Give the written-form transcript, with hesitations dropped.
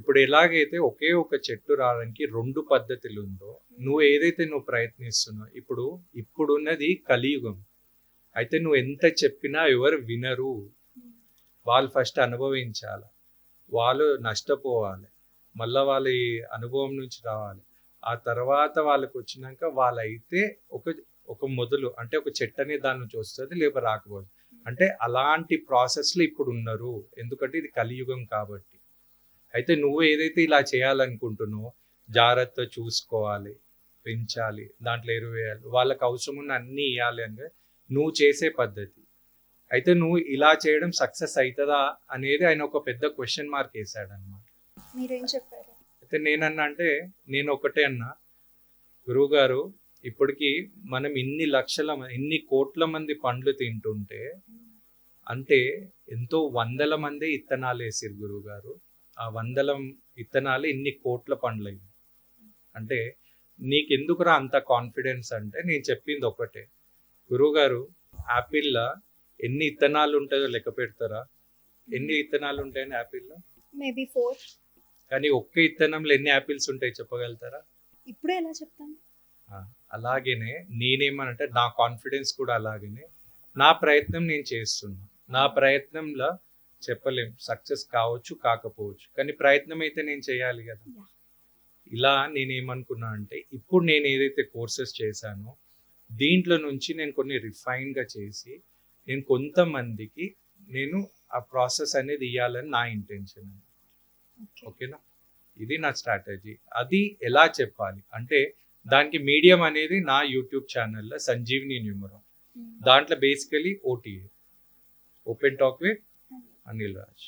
ఇప్పుడు ఎలాగైతే ఒకే ఒక చెట్టు రావడానికి 2 పద్ధతులు ఉందో, నువ్వు ప్రయత్నిస్తున్నావు ఇప్పుడున్నది కలియుగం. అయితే నువ్వు ఎంత చెప్పినా ఎవరు వినరు. వాళ్ళు ఫస్ట్ అనుభవించాల. వాళ్ళు నష్టపోవాలి. మళ్ళా వాళ్ళ ఈ అనుభవం నుంచి రావాలి. ఆ తర్వాత వాళ్ళకొచ్చినంక వాళ్ళైతే ఒక ఒక మొదలు అంటే ఒక చెట్టనే దాని నుంచి వస్తది. లేకపోతే రాకపోదు. అంటే అలాంటి ప్రాసెస్‌లో ఇప్పుడున్నరు. ఎందుకంటే ఇది కలియుగం కాబట్టి. అయితే నువ్వు ఏదైతే ఇలా చేయాలనుకుంటున్నావో జాగ్రత్తగా చూసుకోవాలి, పెంచాలి, దాంట్లో ఎరువేయాలి. వాళ్ళకి అవసరమున్న అన్నీ ఇయ్యాలి అంటే నువ్వు చేసే పద్ధతి. అయితే నువ్వు ఇలా చేయడం సక్సెస్ అయితదా అనేది ఆయన ఒక పెద్ద క్వెషన్ మార్క్ ఏసాడన్నమాట. మీరేం చెప్పారు? అయితే నేనన్నా అంటే నేను ఒకటే అన్నా, గురువుగారు ఇప్పటికి మనం ఇన్ని కోట్ల మంది పండ్లు తింటుంటే అంటే ఎంతో వందల మందే ఇత్తనాలేసిర్రు గురువుగారు. ఆ వందల ఇత్తనాలు ఇన్ని కోట్ల పండ్లయ్యాయి. అంటే నీకెందుకురా అంత కాన్ఫిడెన్స్ అంటే నేను చెప్పింది ఒకటే. గురువుగారు యాపిల్‌ల ఎన్ని ఇత్తనాలు ఉంటాయో లెక్క పెడతారా? ఎన్ని ఇత్తనాలు ఉంటాయండి యాపిల్‌లో? మేబీ 4. కానీ ఒక్క ఇత్తనంలో ఎన్ని యాపిల్స్ ఉంటాయి చెప్పగలుగుతారా? ఇప్పుడే ఎలా చెప్తాను? అలాగేనే నేనేమనంటే నా కాన్ఫిడెన్స్ కూడా అలాగనే. నా ప్రయత్నం నేను చేస్తున్నా. నా ప్రయత్నంలో చెప్పలేం సక్సెస్ కావచ్చు, కాకపోవచ్చు. కానీ ప్రయత్నం అయితే నేను చేయాలి గదా! యాహ్! ఇలా నేనేమనుకున్నా అంటే ఇప్పుడు నేను ఏదైతే కోర్సెస్ చేశానో దీంట్లో నుంచి నేను కొన్ని రిఫైన్‌గా చేసి నేను కొంతమందికి నేను ఆ ప్రాసెస్ అనేది ఇయ్యాలని నా ఇంటెన్షన్. ఓకే. ఓకేనా? ఇది నా స్ట్రాటజీ. అది ఎలా చెప్పాలి? అంటే దానికి మీడియం అనేది నా యూట్యూబ్ ఛానెల్‌లో సంజీవిని న్యూమరో. దాంట్లో basically OTA. Open talk with Anil Raj.